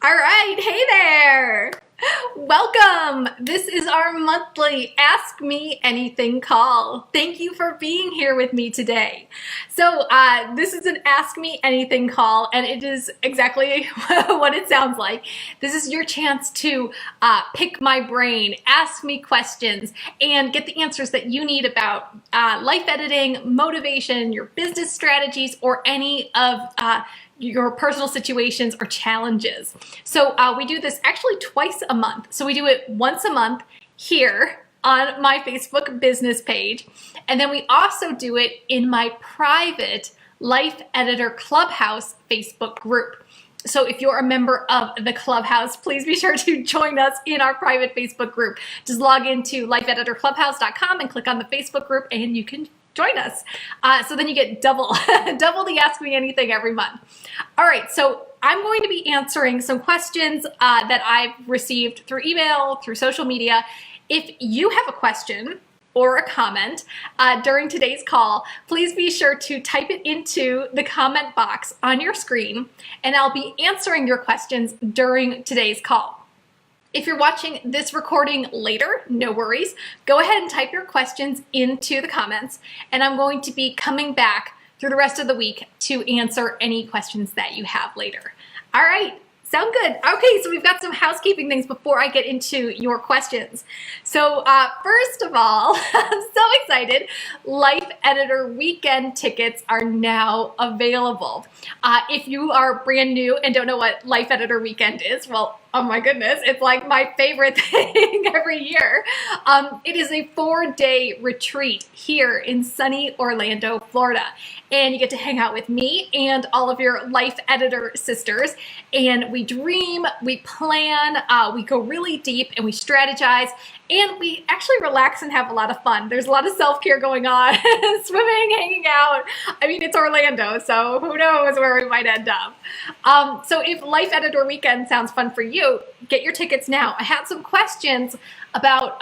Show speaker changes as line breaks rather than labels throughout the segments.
All right, hey there! Welcome! This is our monthly Ask Me Anything call. Thank you for being here with me today. So this is an Ask Me Anything call, and it is exactly what it sounds like. This is your chance to pick my brain, ask me questions, and get the answers that you need about life editing, motivation, your business strategies, or any of your personal situations or challenges. So we do this actually twice a month. So we do it once a month here on my Facebook business page. And then we also do it in my private Life Editor Clubhouse Facebook group. So if you're a member of the Clubhouse, please be sure to join us in our private Facebook group. Just log into lifeeditorclubhouse.com and click on the Facebook group and you can join us. So then you get double the Ask Me Anything every month. All right, so I'm going to be answering some questions that I've received through email, through social media. If you have a question or a comment during today's call, please be sure to type it into the comment box on your screen, and I'll be answering your questions during today's call. If you're watching this recording later, no worries. Go ahead and type your questions into the comments, and I'm going to be coming back through the rest of the week to answer any questions that you have later. All right, sound good? Okay, so we've got some housekeeping things before I get into your questions. So first of all, I'm so excited. Life Editor Weekend tickets are now available. If you are brand new and don't know what Life Editor Weekend is, well, oh my goodness, it's like my favorite thing every year. It is a 4-day retreat here in sunny Orlando, Florida. And you get to hang out with me and all of your Life Editor sisters. And we dream, we plan, we go really deep and we strategize. And we actually relax and have a lot of fun. There's a lot of self-care going on, swimming, hanging out. I mean, it's Orlando, so who knows where we might end up. So if Life Editor Weekend sounds fun for you, get your tickets now. I had some questions about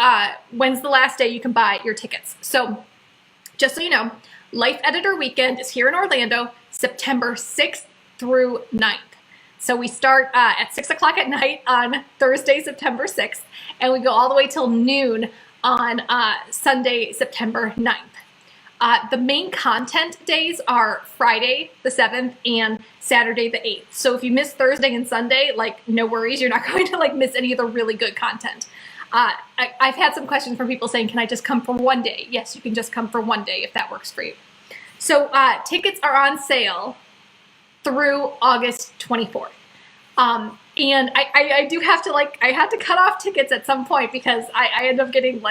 when's the last day you can buy your tickets. So just so you know, Life Editor Weekend is here in Orlando, September 6th through 9th. So we start at 6 o'clock at night on Thursday, September 6th, and we go all the way till noon on Sunday, September 9th. The main content days are Friday the 7th and Saturday the 8th. So if you miss Thursday and Sunday, like no worries, you're not going to miss any of the really good content. I've had some questions from people saying, can I just come for one day? Yes, you can just come for one day if that works for you. So tickets are on sale through August 24th. And I do have to I had to cut off tickets at some point because I end up getting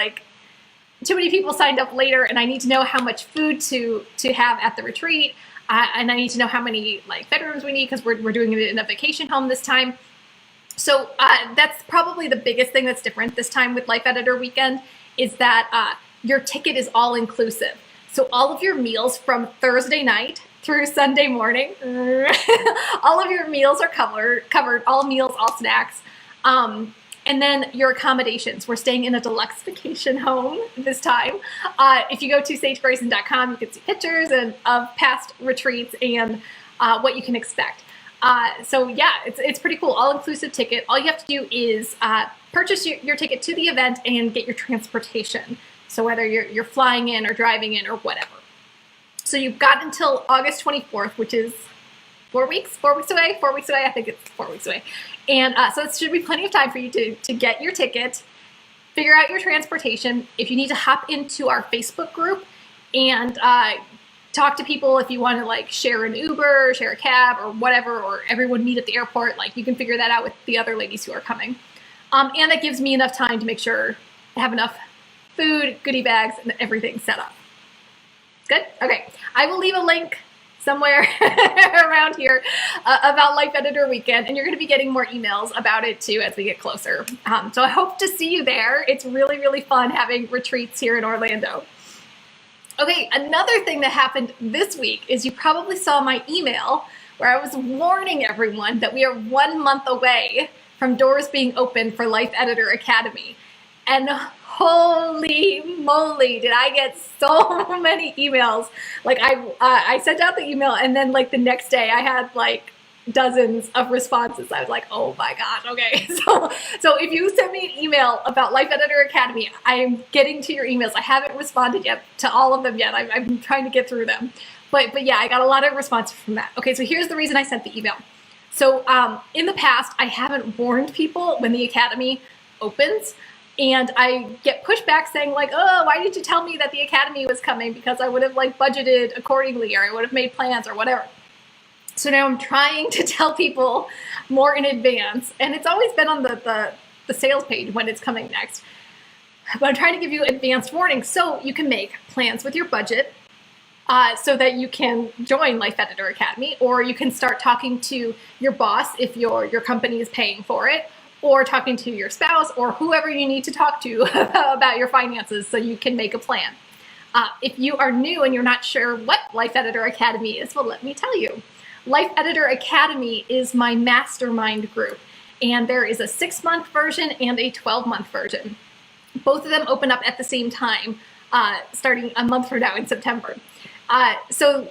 too many people signed up later, and I need to know how much food to have at the retreat. And I need to know how many bedrooms we need because we're doing it in a vacation home this time. So that's probably the biggest thing that's different this time with Life Editor Weekend is that your ticket is all inclusive. So all of your meals from Thursday night through Sunday morning, all of your meals are covered, all meals, all snacks. And then your accommodations. We're staying in a deluxe vacation home this time. If you go to sagegrayson.com, you can see pictures of past retreats and what you can expect. So yeah, it's pretty cool. All-inclusive ticket. All you have to do is purchase your ticket to the event and get your transportation. So whether you're flying in or driving in or whatever. So you've got until August 24th, which is 4 weeks away. I think it's 4 weeks away. And so it should be plenty of time for you to get your ticket, figure out your transportation. If you need to hop into our Facebook group and talk to people, if you want to share an Uber, share a cab or whatever, or everyone meet at the airport, you can figure that out with the other ladies who are coming. And that gives me enough time to make sure I have enough food, goodie bags, and everything set up. Good? Okay. I will leave a link somewhere around here about Life Editor Weekend, and you're going to be getting more emails about it too as we get closer. So I hope to see you there. It's really, really fun having retreats here in Orlando. Okay, another thing that happened this week is you probably saw my email where I was warning everyone that we are 1 month away from doors being open for Life Editor Academy. And holy moly, did I get so many emails. I sent out the email, and then the next day I had dozens of responses. I was like, oh my gosh, okay. So if you send me an email about Life Editor Academy, I am getting to your emails. I haven't responded yet to all of them yet. I'm trying to get through them. But yeah, I got a lot of responses from that. Okay, so here's the reason I sent the email. So in the past, I haven't warned people when the Academy opens, and I get pushback saying like, oh, why did you tell me that the Academy was coming? Because I would have like budgeted accordingly, or I would have made plans or whatever. So now I'm trying to tell people more in advance, and it's always been on the sales page when it's coming next. But I'm trying to give you advanced warning so you can make plans with your budget so that you can join Life Editor Academy, or you can start talking to your boss if your company is paying for it, or talking to your spouse or whoever you need to talk to about your finances so you can make a plan. If you are new and you're not sure what Life Editor Academy is, well, let me tell you. Life Editor Academy is my mastermind group, and there is a 6-month version and a 12-month version. Both of them open up at the same time, starting a month from now in September. So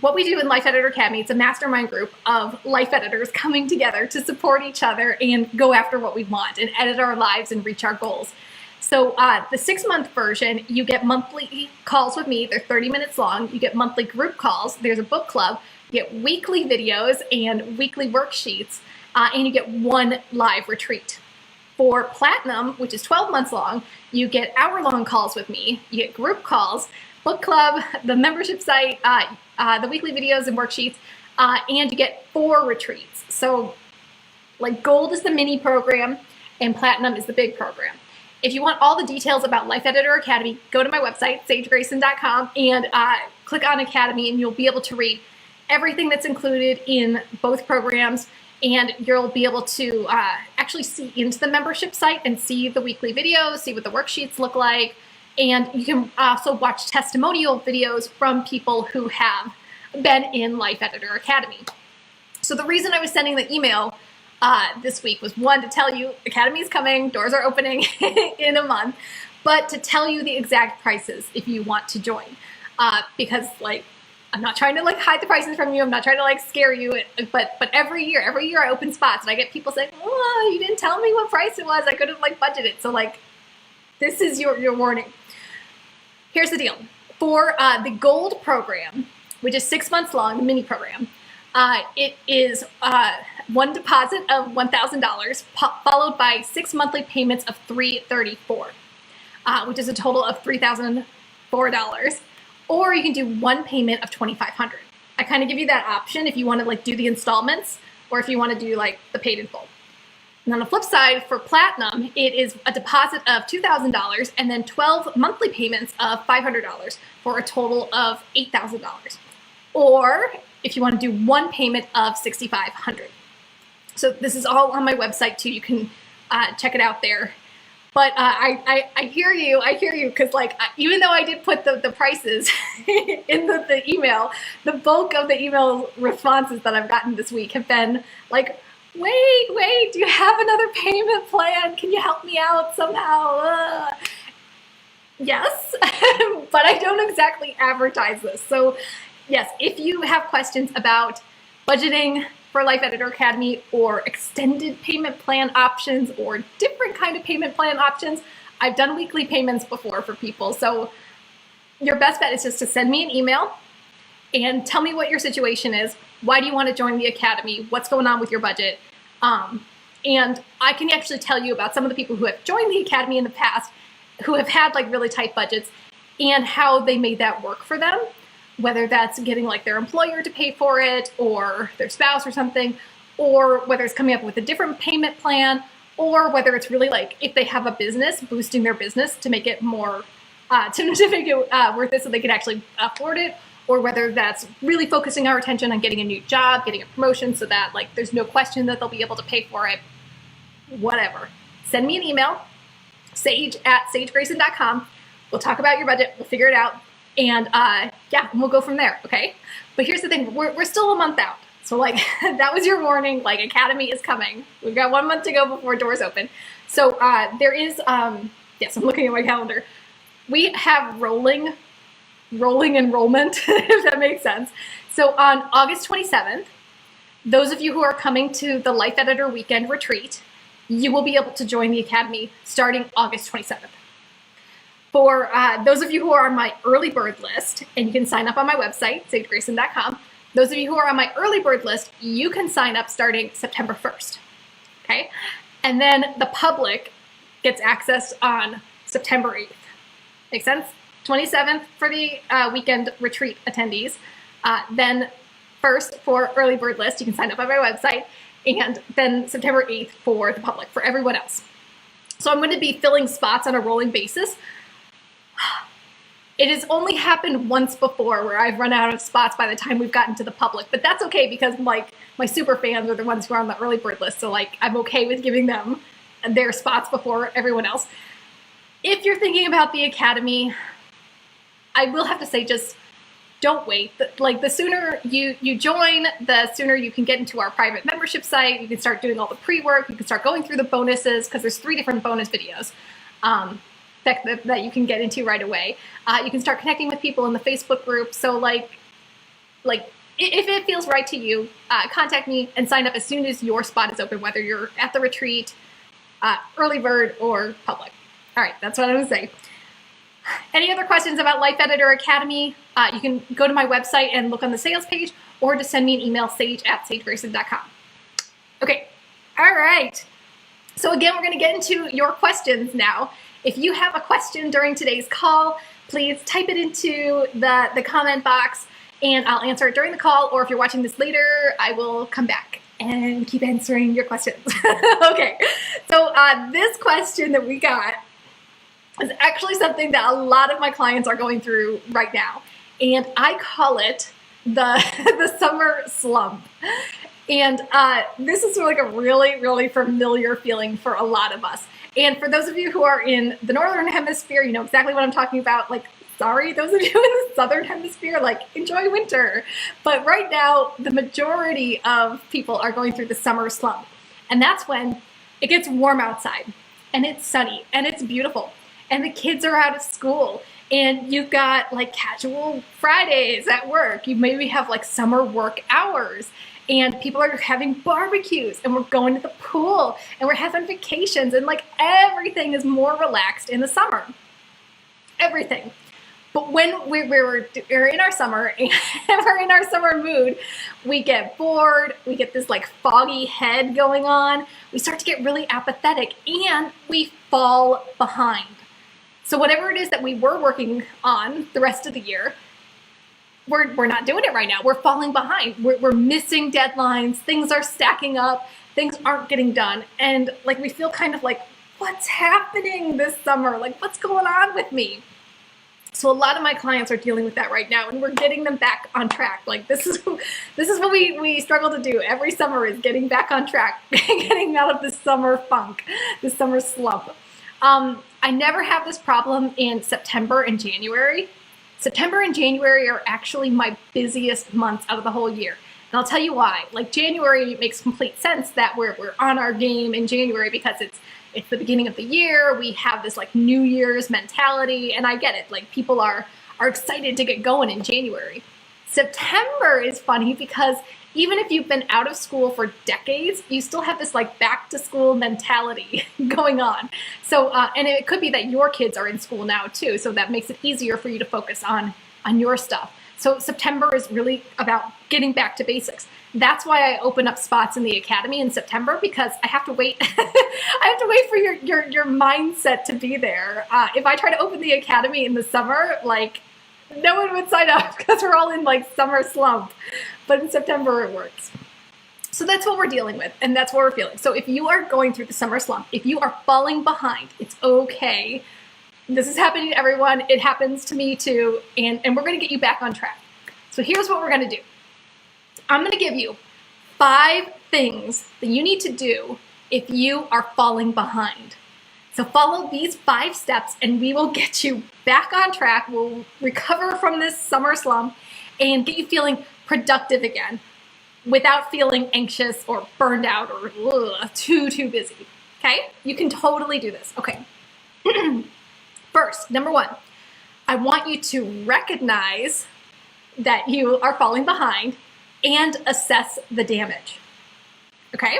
what we do in Life Editor Academy, it's a mastermind group of life editors coming together to support each other and go after what we want and edit our lives and reach our goals. So the 6-month version, you get monthly calls with me. They're 30 minutes long. You get monthly group calls. There's a book club. You get weekly videos and weekly worksheets, and you get one live retreat. For Platinum, which is 12 months long, you get hour-long calls with me. You get group calls, book club, the membership site, the weekly videos and worksheets, and you get 4 retreats. So like Gold is the mini program and Platinum is the big program. If you want all the details about Life Editor Academy, go to my website, sagegrayson.com, and click on Academy, and you'll be able to read everything that's included in both programs, and you'll be able to actually see into the membership site and see the weekly videos, see what the worksheets look like, and you can also watch testimonial videos from people who have been in Life Editor Academy. So the reason I was sending the email this week was, one, to tell you Academy is coming, doors are opening in a month, but to tell you the exact prices if you want to join, because like, I'm not trying to like hide the prices from you. I'm not trying to like scare you, but every year I open spots and I get people saying, oh, you didn't tell me what price it was. I could have like budgeted. So like, this is your warning. Here's the deal. For the Gold program, which is 6 months long, the mini program, it is one deposit of $1,000 followed by 6 monthly payments of $334, which is a total of $3,004. Or you can do one payment of $2,500. I kind of give you that option if you want to like do the installments or if you want to do like the paid in full. And on the flip side, for Platinum, it is a deposit of $2,000 and then 12 monthly payments of $500 for a total of $8,000. Or if you want to do one payment of $6,500. So this is all on my website too. You can check it out there. But I hear you, because like, even though I did put the prices in the email, the bulk of the email responses that I've gotten this week have been like, wait, do you have another payment plan? Can you help me out somehow? Yes, but I don't exactly advertise this. So yes, if you have questions about budgeting for Life Editor Academy or extended payment plan options or different kind of payment plan options, I've done weekly payments before for people. So your best bet is just to send me an email and tell me what your situation is. Why do you want to join the Academy? What's going on with your budget? And I can actually tell you about some of the people who have joined the Academy in the past who have had like really tight budgets and how they made that work for them. Whether that's getting like their employer to pay for it or their spouse or something, or whether it's coming up with a different payment plan, or whether it's really like if they have a business, boosting their business to make it more, to make it worth it so they can actually afford it, or whether that's really focusing our attention on getting a new job, getting a promotion so that like there's no question that they'll be able to pay for it, whatever. Send me an email, sage@sagegrayson.com. We'll talk about your budget, we'll figure it out. And yeah, and we'll go from there, okay? But here's the thing, we're still a month out. So like, that was your warning, like Academy is coming. We've got 1 month to go before doors open. So there is, yes, I'm looking at my calendar. We have rolling enrollment, if that makes sense. So on August 27th, those of you who are coming to the Life Editor Weekend Retreat, you will be able to join the Academy starting August 27th. For those of you who are on my early bird list, and you can sign up on my website, sagegrayson.com, those of you who are on my early bird list, you can sign up starting September 1st, okay? And then the public gets access on September 8th. Make sense? 27th for the weekend retreat attendees, then 1st for early bird list, you can sign up on my website, and then September 8th for the public, for everyone else. So I'm going to be filling spots on a rolling basis. It has only happened once before where I've run out of spots by the time we've gotten to the public, but that's okay because like my super fans are the ones who are on the early bird list, so like I'm okay with giving them their spots before everyone else. If you're thinking about the Academy, I will have to say just don't wait. Like the sooner you join, the sooner you can get into our private membership site. You can start doing all the pre-work. You can start going through the bonuses because there's 3 different bonus videos that you can get into right away. You can start connecting with people in the Facebook group. So like if it feels right to you, contact me and sign up as soon as your spot is open, whether you're at the retreat, early bird, or public. All right, that's what I'm gonna say. Any other questions about Life Editor Academy, you can go to my website and look on the sales page, or just send me an email, sage@sagegrayson.com. Okay, all right. So again, we're gonna get into your questions now. If you have a question during today's call, please type it into the comment box and I'll answer it during the call, or if you're watching this later, I will come back and keep answering your questions. Okay, so this question that we got is actually something that a lot of my clients are going through right now. And I call it the summer slump. And this is like a really, really familiar feeling for a lot of us. And for those of you who are in the Northern Hemisphere, you know exactly what I'm talking about. Like, sorry, those of you in the Southern Hemisphere, like, enjoy winter. But right now, the majority of people are going through the summer slump. And that's when it gets warm outside, and it's sunny, and it's beautiful. And the kids are out of school, and you've got like casual Fridays at work. You maybe have like summer work hours, and people are having barbecues, and we're going to the pool, and we're having vacations, and like everything is more relaxed in the summer. Everything. But when we're in our summer and we're in our summer mood, we get bored, we get this like foggy head going on, we start to get really apathetic, and we fall behind. So whatever it is that we were working on the rest of the year, we're not doing it right now. We're falling behind. We're missing deadlines. Things are stacking up. Things aren't getting done. And like we feel kind of like, what's happening this summer? Like, what's going on with me? So a lot of my clients are dealing with that right now, and we're getting them back on track. Like this is what we struggle to do every summer, is getting back on track, getting out of this summer funk, this summer slump. I never have this problem in September and January. September and January are actually my busiest months out of the whole year. And I'll tell you why. Like January, it makes complete sense that we're on our game in January because it's the beginning of the year. We have this like New Year's mentality, and I get it. Like people are excited to get going in January. September is funny because even if you've been out of school for decades, you still have this like back to school mentality going on. So, and it could be that your kids are in school now too. So that makes it easier for you to focus on your stuff. So September is really about getting back to basics. That's why I open up spots in the Academy in September, because I have to wait. I have to wait for your mindset to be there. If I try to open the Academy in the summer, like no one would sign up because we're all in like summer slump. But in September it works. So that's what we're dealing with, and that's what we're feeling. So if you are going through the summer slump, if you are falling behind, it's okay. This is happening to everyone. It happens to me too, and we're gonna get you back on track. So here's what we're gonna do. I'm gonna give you 5 things that you need to do if you are falling behind. So follow these 5 steps and we will get you back on track. We'll recover from this summer slump and get you feeling productive again without feeling anxious or burned out or too busy. Okay? You can totally do this. Okay. First, number 1, I want you to recognize that you are falling behind and assess the damage. Okay?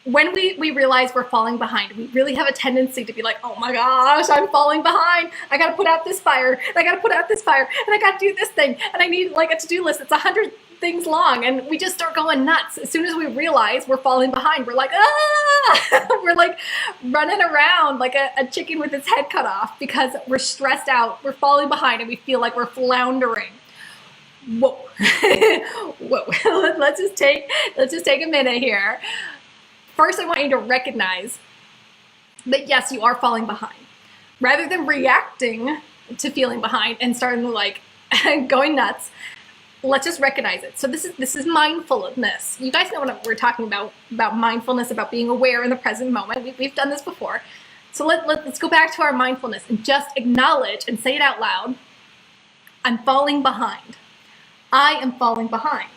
When we realize we're falling behind, we really have a tendency to be like, oh my gosh, I'm falling behind. I gotta put out this fire, and I gotta put out this fire, and I gotta do this thing, and I need like a to-do list. It's 100 things long, and we just start going nuts. As soon as we realize we're falling behind, we're like, ah! We're like running around like a chicken with its head cut off because we're stressed out, we're falling behind, and we feel like we're floundering. Whoa. Whoa. Let's just take a minute here. First, I want you to recognize that yes, you are falling behind. Rather than reacting to feeling behind and starting to like going nuts, let's just recognize it. So this is mindfulness. You guys know what we're talking about mindfulness, about being aware in the present moment. We've done this before. So let's go back to our mindfulness and just acknowledge and say it out loud. I'm falling behind. I am falling behind.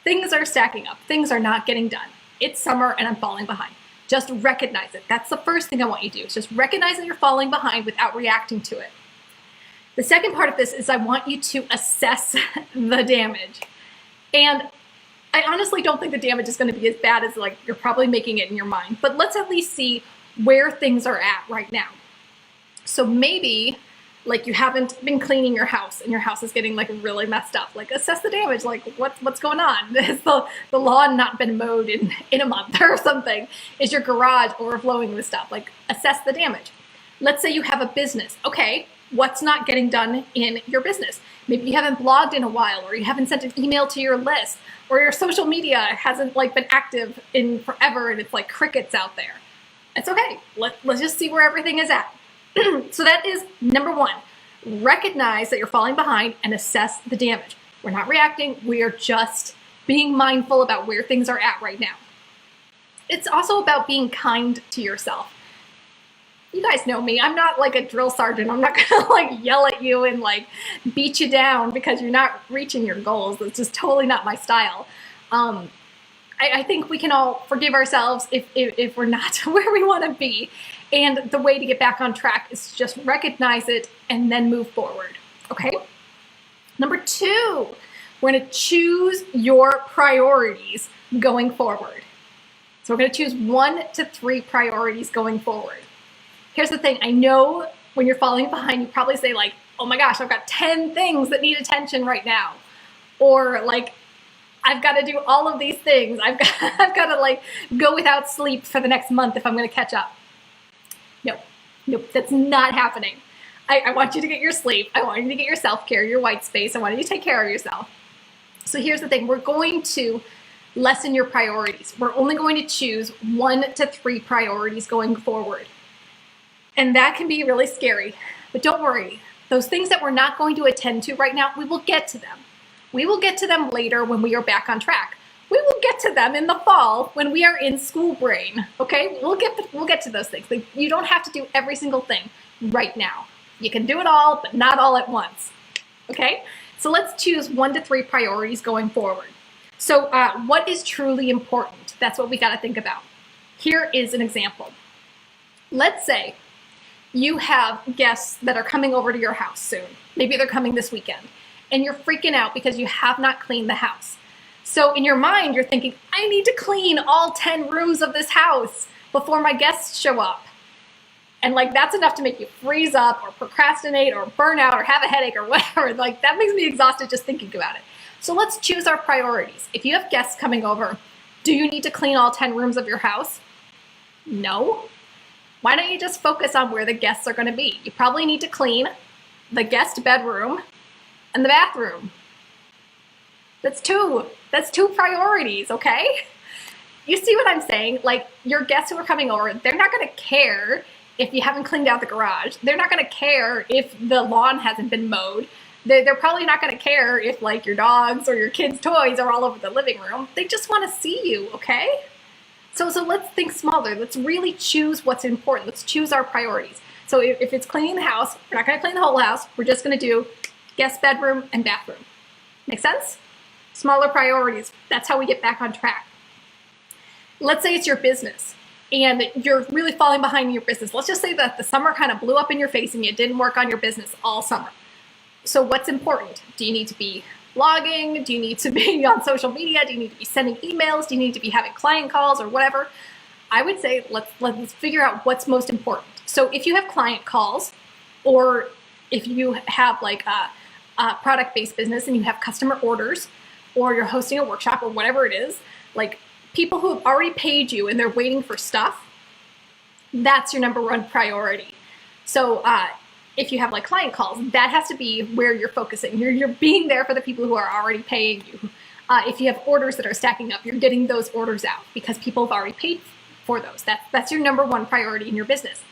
Things are stacking up. Things are not getting done. It's summer and I'm falling behind. Just recognize it. That's the first thing I want you to do. Is just recognize that you're falling behind without reacting to it. The second part of this is I want you to assess the damage. And I honestly don't think the damage is going to be as bad as like you're probably making it in your mind. But let's at least see where things are at right now. So maybe like you haven't been cleaning your house and your house is getting like really messed up. Like assess the damage, like what's going on? Has the lawn not been mowed in a month or something? Is your garage overflowing with stuff? Like assess the damage. Let's say you have a business. Okay, what's not getting done in your business? Maybe you haven't blogged in a while, or you haven't sent an email to your list, or your social media hasn't like been active in forever and it's like crickets out there. It's okay. Let's just see where everything is at. So that is number one. Recognize that you're falling behind and assess the damage. We're not reacting. We are just being mindful about where things are at right now. It's also about being kind to yourself. You guys know me. I'm not like a drill sergeant. I'm not gonna like yell at you and like beat you down because you're not reaching your goals. That's just totally not my style. I think we can all forgive ourselves if we're not where we want to be. And the way to get back on track is to just recognize it and then move forward. Okay? Number two, we're going to choose your priorities going forward. So we're going to choose 1 to 3 priorities going forward. Here's the thing. I know when you're falling behind, you probably say like, oh my gosh, I've got 10 things that need attention right now. Or like, I've got to do all of these things. I've got to like go without sleep for the next month if I'm going to catch up. Nope, that's not happening. I want you to get your sleep. I want you to get your self-care, your white space. I want you to take care of yourself. So here's the thing. We're going to lessen your priorities. We're only going to choose 1 to 3 priorities going forward. And that can be really scary. But don't worry. Those things that we're not going to attend to right now, we will get to them. We will get to them later when we are back on track. We will get to them in the fall when we are in school brain, okay? We'll get to those things. Like, you don't have to do every single thing right now. You can do it all, but not all at once, okay? So let's choose 1 to 3 priorities going forward. So what is truly important? That's what we got to think about. Here is an example. Let's say you have guests that are coming over to your house soon. Maybe they're coming this weekend, and you're freaking out because you have not cleaned the house. So in your mind, you're thinking, I need to clean all 10 rooms of this house before my guests show up. And like, that's enough to make you freeze up or procrastinate or burn out or have a headache or whatever. Like, that makes me exhausted just thinking about it. So let's choose our priorities. If you have guests coming over, do you need to clean all 10 rooms of your house? No. Why don't you just focus on where the guests are going to be? You probably need to clean the guest bedroom and the bathroom. That's two priorities, okay? You see what I'm saying? Like, your guests who are coming over, they're not going to care if you haven't cleaned out the garage. They're not going to care if the lawn hasn't been mowed. They're probably not going to care if like your dogs or your kids' toys are all over the living room. They just want to see you, okay? So let's think smaller. Let's really choose what's important. Let's choose our priorities. So if it's cleaning the house, we're not going to clean the whole house. We're just going to do guest bedroom and bathroom. Make sense? Smaller priorities. That's how we get back on track. Let's say it's your business and you're really falling behind in your business. Let's just say that the summer kind of blew up in your face and you didn't work on your business all summer. So what's important? Do you need to be blogging? Do you need to be on social media? Do you need to be sending emails? Do you need to be having client calls or whatever? I would say let's figure out what's most important. So if you have client calls, or if you have like a product-based business and you have customer orders, or you're hosting a workshop or whatever it is, like people who have already paid you and they're waiting for stuff, that's your number one priority. So if you have like client calls, that has to be where you're focusing. You're being there for the people who are already paying you. If you have orders that are stacking up, you're getting those orders out because people have already paid for those. That's your number one priority in your business.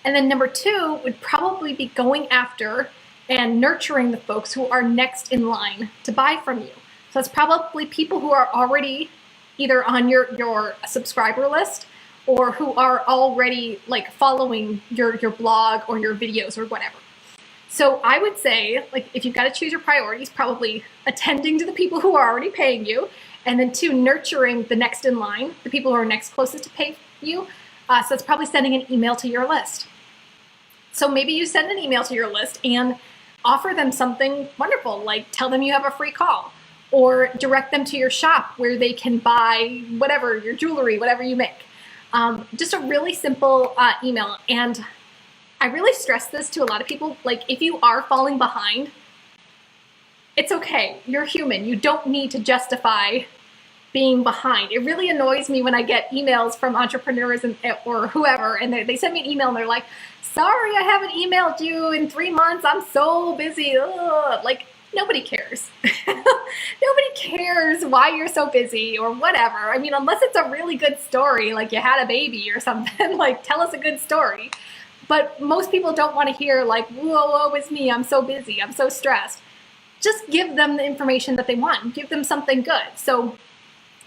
And then number two would probably be going after and nurturing the folks who are next in line to buy from you. So it's probably people who are already either on your subscriber list, or who are already like following your blog or your videos or whatever. So I would say, like, if you've got to choose your priorities, probably attending to the people who are already paying you, and then two, nurturing the next in line, the people who are next closest to pay you. So that's probably sending an email to your list. So maybe you send an email to your list and offer them something wonderful, like tell them you have a free call, or direct them to your shop where they can buy whatever, your jewelry, whatever you make. Just a really simple email. And I really stress this to a lot of people, like if you are falling behind, it's okay. You're human. You don't need to justify being behind. It really annoys me when I get emails from entrepreneurs or whoever, and they send me an email and they're like, sorry, I haven't emailed you in 3 months. I'm so busy. Ugh. Like, nobody cares. Nobody cares why you're so busy or whatever. I mean, unless it's a really good story, like you had a baby or something, like tell us a good story. But most people don't want to hear like, whoa, woe is me. I'm so busy. I'm so stressed. Just give them the information that they want. Give them something good. So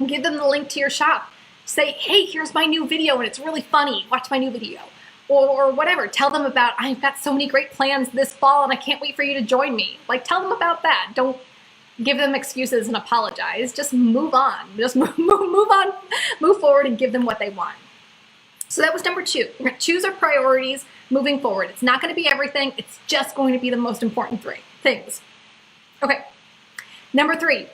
give them the link to your shop. Say, hey, here's my new video and it's really funny. Watch my new video. Or whatever. Tell them about, I've got so many great plans this fall and I can't wait for you to join me. Like, tell them about that. Don't give them excuses and apologize. Just move on. Just move on, move forward and give them what they want. So that was number two. We're going to choose our priorities moving forward. It's not going to be everything. It's just going to be the most important three things. Okay. Number three,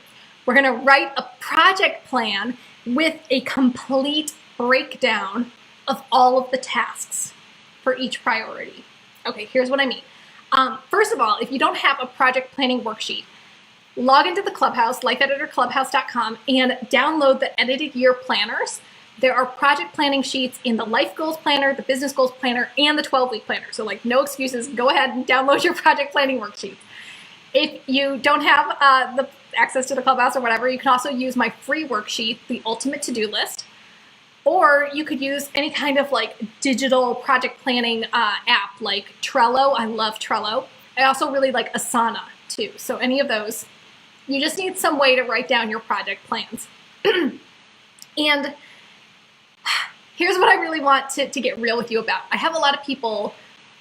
we're going to write a project plan with a complete breakdown of all of the tasks for each priority. Okay, here's what I mean. First of all, if you don't have a project planning worksheet, log into the Clubhouse, lifeeditorclubhouse.com, and download the edited year planners. There are project planning sheets in the life goals planner, the business goals planner, and the 12-week planner. So like no excuses, go ahead and download your project planning worksheets. If you don't have the access to the Clubhouse or whatever, you can also use my free worksheet, the Ultimate To-Do List. Or you could use any kind of like digital project planning app like Trello. I love Trello. I also really like Asana too. So any of those, you just need some way to write down your project plans. And here's what I really want to get real with you about. I have a lot of people,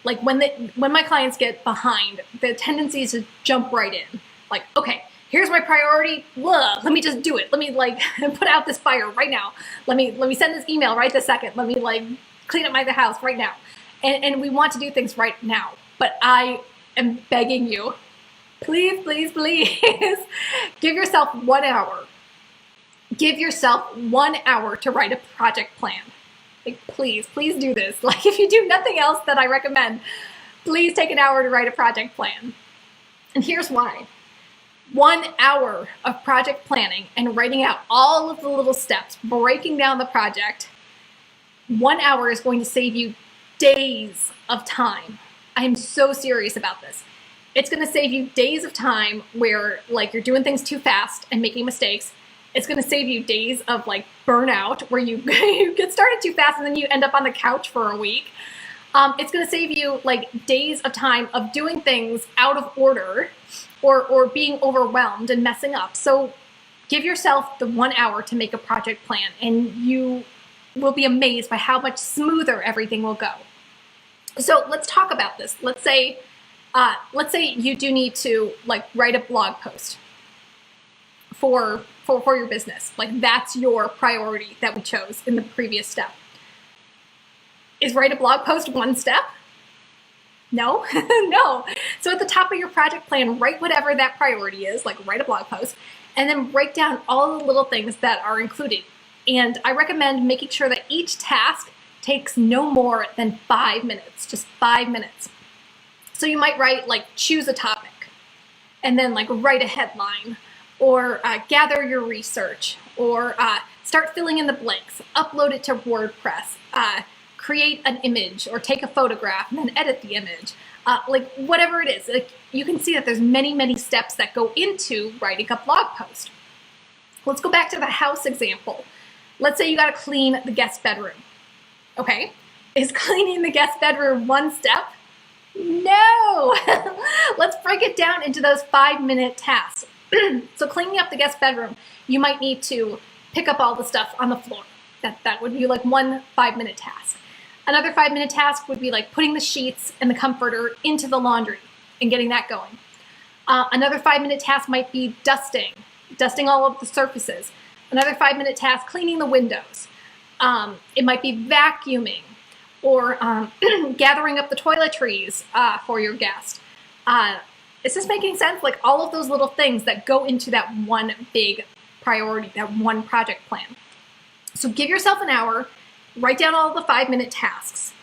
like when my clients get behind, the tendency is to jump right in. Like, okay, here's my priority. Let me just do it. Let me like put out this fire right now. Let me send this email right this second. Let me like clean up my house right now. And we want to do things right now. But I am begging you, please, please, please, give yourself 1 hour. Give yourself 1 hour to write a project plan. Like, please do this. Like, if you do nothing else that I recommend, please take an hour to write a project plan. And here's why. 1 hour of project planning and writing out all of the little steps, breaking down the project, 1 hour is going to save you days of time. I am so serious about this. It's going to save you days of time where like you're doing things too fast and making mistakes. It's going to save you days of like burnout where you get started too fast and then you end up on the couch for a week. It's going to save you like days of time of doing things out of order or being overwhelmed and messing up. So give yourself the 1 hour to make a project plan and you will be amazed by how much smoother everything will go. So let's talk about this. Let's say you do need to like write a blog post for your business. Like that's your priority that we chose in the previous step. Is write a blog post one step? No, no. So at the top of your project plan, write whatever that priority is, like write a blog post, and then break down all the little things that are included. And I recommend making sure that each task takes no more than 5 minutes, just 5 minutes. So you might write like choose a topic, and then like write a headline, or gather your research, or start filling in the blanks, upload it to WordPress, create an image, or take a photograph and then edit the image. Like whatever it is, like you can see that there's many, many steps that go into writing a blog post. Let's go back to the house example. Let's say you got to clean the guest bedroom. Okay, is cleaning the guest bedroom one step? No. Let's break it down into those 5-minute tasks. So cleaning up the guest bedroom, you might need to pick up all the stuff on the floor. That would be like one 5-minute task. Another 5-minute task would be like putting the sheets and the comforter into the laundry and getting that going. Another 5-minute task might be dusting all of the surfaces. Another 5-minute task, cleaning the windows. It might be vacuuming, or gathering up the toiletries for your guest. Is this making sense? Like all of those little things that go into that one big priority, that one project plan. So give yourself an hour, write down all the 5-minute tasks.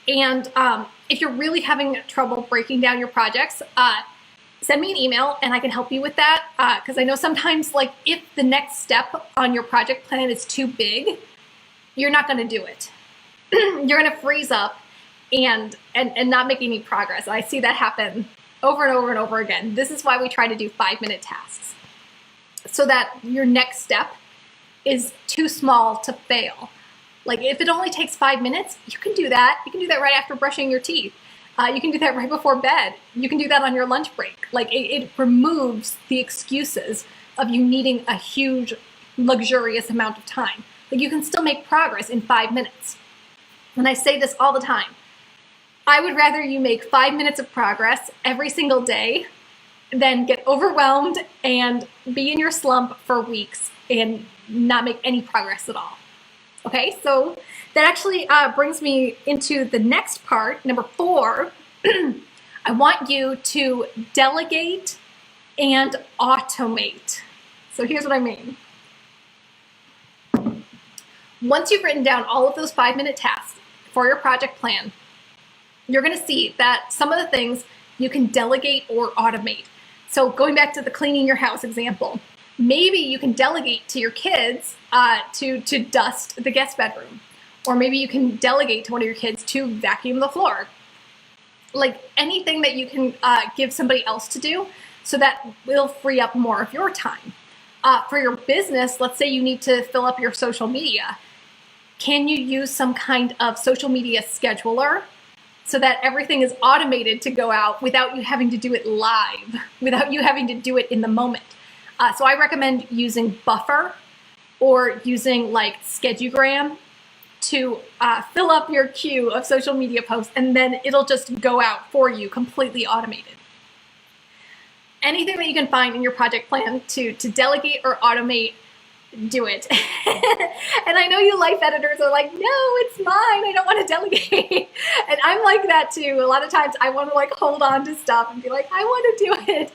And if you're really having trouble breaking down your projects, send me an email and I can help you with that. Because I know sometimes, like, if the next step on your project plan is too big, you're not going to do it. You're going to freeze up and not make any progress. I see that happen over and over and over again. This is why we try to do 5-minute tasks, so that your next step is too small to fail. Like if it only takes 5 minutes, you can do that. You can do that right after brushing your teeth. You can do that right before bed. You can do that on your lunch break. Like it removes the excuses of you needing a huge, luxurious amount of time. Like you can still make progress in 5 minutes. And I say this all the time. I would rather you make 5 minutes of progress every single day than get overwhelmed and be in your slump for weeks and not make any progress at all. Okay, so that actually brings me into the next part, number 4. I want you to delegate and automate. So here's what I mean. Once you've written down all of those 5-minute tasks for your project plan, you're going to see that some of the things you can delegate or automate. So going back to the cleaning your house example, maybe you can delegate to your kids to dust the guest bedroom. Or maybe you can delegate to one of your kids to vacuum the floor. Like anything that you can give somebody else to do, so that will free up more of your time. For your business, let's say you need to fill up your social media. Can you use some kind of social media scheduler so that everything is automated to go out without you having to do it live, without you having to do it in the moment? So I recommend using Buffer or using like Schedugram to fill up your queue of social media posts, and then it'll just go out for you, completely automated. Anything that you can find in your project plan to delegate or automate, do it. And I know you life editors are like, no, it's mine, I don't want to delegate. And I'm like that too. A lot of times I want to like hold on to stuff and be like, I want to do it.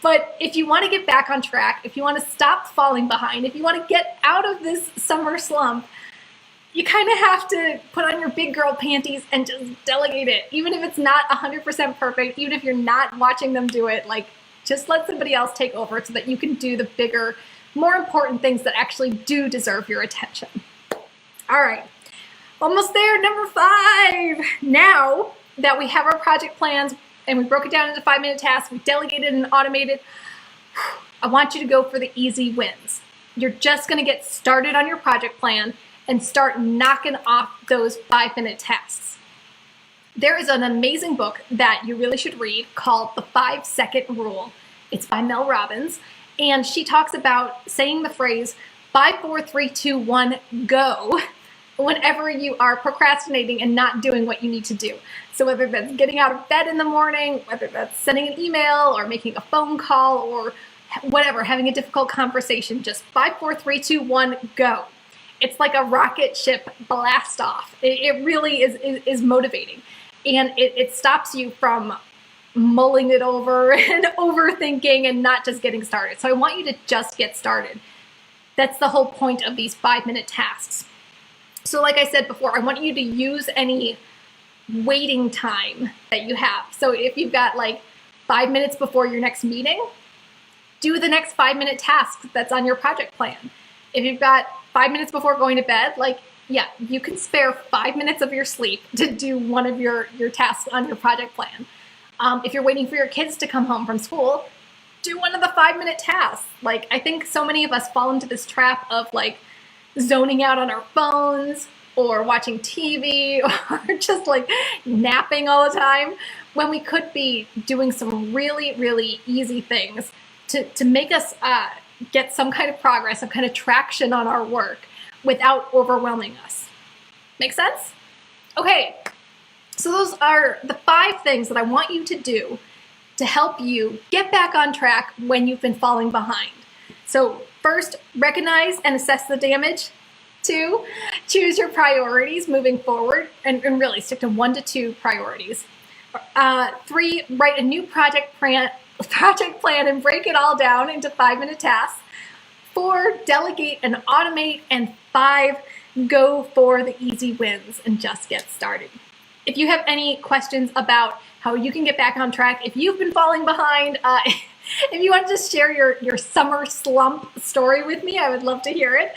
But if you want to get back on track, if you want to stop falling behind, if you want to get out of this summer slump, you kind of have to put on your big girl panties and just delegate it. Even if it's not 100% perfect, even if you're not watching them do it, like just let somebody else take over so that you can do the bigger, more important things that actually do deserve your attention. All right, almost there, number 5. Now that we have our project plans and we broke it down into 5-minute tasks, we delegated and automated, I want you to go for the easy wins. You're just gonna get started on your project plan and start knocking off those 5-minute tasks. There is an amazing book that you really should read called The 5-Second Rule. It's by Mel Robbins, and she talks about saying the phrase 5, 4, 3, 2, 1, go whenever you are procrastinating and not doing what you need to do. So whether that's getting out of bed in the morning, whether that's sending an email or making a phone call or whatever, having a difficult conversation, just 5, 4, 3, 2, 1, go. It's like a rocket ship blast off. It really is motivating. and it stops you from mulling it over and overthinking and not just getting started. So I want you to just get started. That's the whole point of these 5-minute tasks. So like I said before, I want you to use any waiting time that you have. So if you've got like 5 minutes before your next meeting, do the next 5-minute task that's on your project plan. If you've got 5 minutes before going to bed, like, yeah, you can spare 5 minutes of your sleep to do one of your tasks on your project plan. If you're waiting for your kids to come home from school, do one of the 5-minute tasks. Like, I think so many of us fall into this trap of like zoning out on our phones or watching TV or just like napping all the time, when we could be doing some really, really easy things to make us get some kind of progress, some kind of traction on our work without overwhelming us. Make sense? Okay, so those are the 5 things that I want you to do to help you get back on track when you've been falling behind. So first, recognize and assess the damage. 2, choose your priorities moving forward and really stick to 1 to 2 priorities. 3, write a new project plan and break it all down into 5-minute tasks. 4, delegate and automate. And 5, go for the easy wins and just get started. If you have any questions about how you can get back on track, if you've been falling behind, if you want to just share your summer slump story with me, I would love to hear it.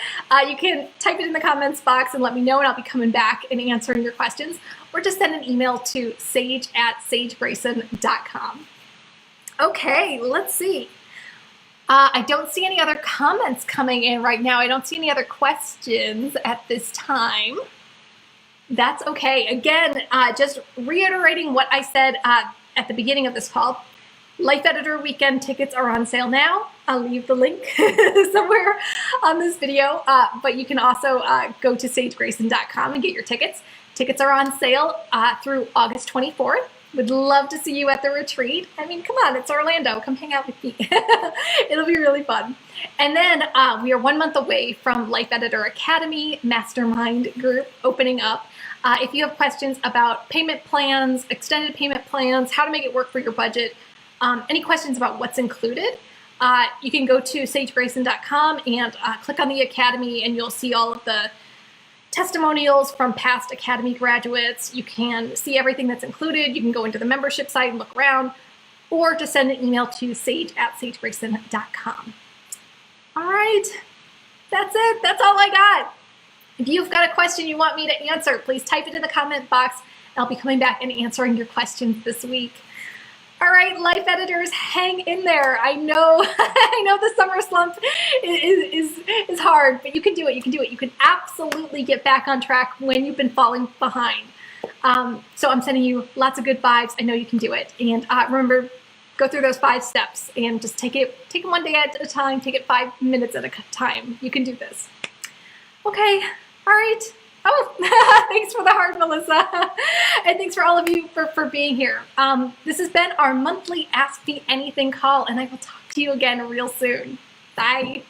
You can type it in the comments box and let me know, and I'll be coming back and answering your questions, or just send an email to sage@sagegrayson.com. Okay, let's see. I don't see any other comments coming in right now. I don't see any other questions at this time. That's okay. Again, just reiterating what I said at the beginning of this call. Life Editor Weekend tickets are on sale now. I'll leave the link somewhere on this video, but you can also go to sagegrayson.com and get your tickets. Tickets are on sale through August 24th. Would love to see you at the retreat. I mean, come on, it's Orlando. Come hang out with me. It'll be really fun. And then we are 1 month away from Life Editor Academy Mastermind group opening up. If you have questions about payment plans, extended payment plans, how to make it work for your budget, any questions about what's included, you can go to sagegrayson.com and click on the Academy, and you'll see all of the testimonials from past Academy graduates. You can see everything that's included. You can go into the membership site and look around, or just send an email to sage@sagegrayson.com. All right, that's it. That's all I got. If you've got a question you want me to answer, please type it in the comment box, and I'll be coming back and answering your questions this week. All right, Life Editors, hang in there. I know, I know the summer slump is hard, but you can do it. You can do it. You can absolutely get back on track when you've been falling behind. So I'm sending you lots of good vibes. I know you can do it. And remember, go through those 5 steps and just take it one day at a time. Take it 5 minutes at a time. You can do this. Okay. All right. Oh, thanks for the heart, Melissa. And thanks for all of you for being here. This has been our monthly Ask Me Anything call, and I will talk to you again real soon. Bye.